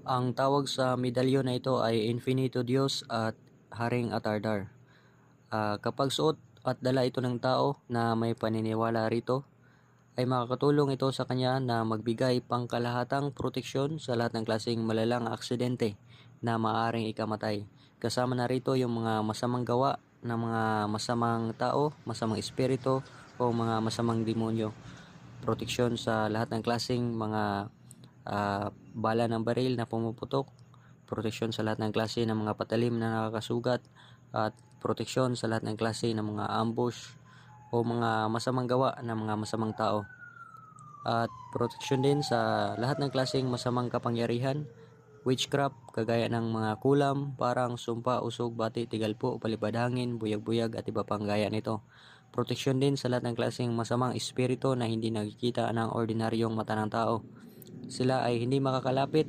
Ang tawag sa medalyon na ito ay Infinito Dios at Haring Atardar. Kapag suot at dala ito ng tao na may paniniwala rito, ay makakatulong ito sa kanya na magbigay pangkalahatang proteksyon sa lahat ng klaseng malalang aksidente na maaaring ikamatay. Kasama na rito yung mga masamang gawa ng mga masamang tao, masamang espiritu o mga masamang demonyo. Proteksyon sa lahat ng klaseng mga bala ng baril na pumuputok, proteksyon sa lahat ng klase ng mga patalim na nakakasugat, at proteksyon sa lahat ng klase ng mga ambush o mga masamang gawa ng mga masamang tao. At proteksyon din sa lahat ng klaseng masamang kapangyarihan, witchcraft, kagaya ng mga kulam, parang, sumpa, usog, bati, tigalpo, palipad hangin, buyag-buyag at iba pang gaya nito. Proteksyon din sa lahat ng klaseng masamang espiritu na hindi nakikita ng ordinaryong mata ng tao. Sila ay hindi makakalapit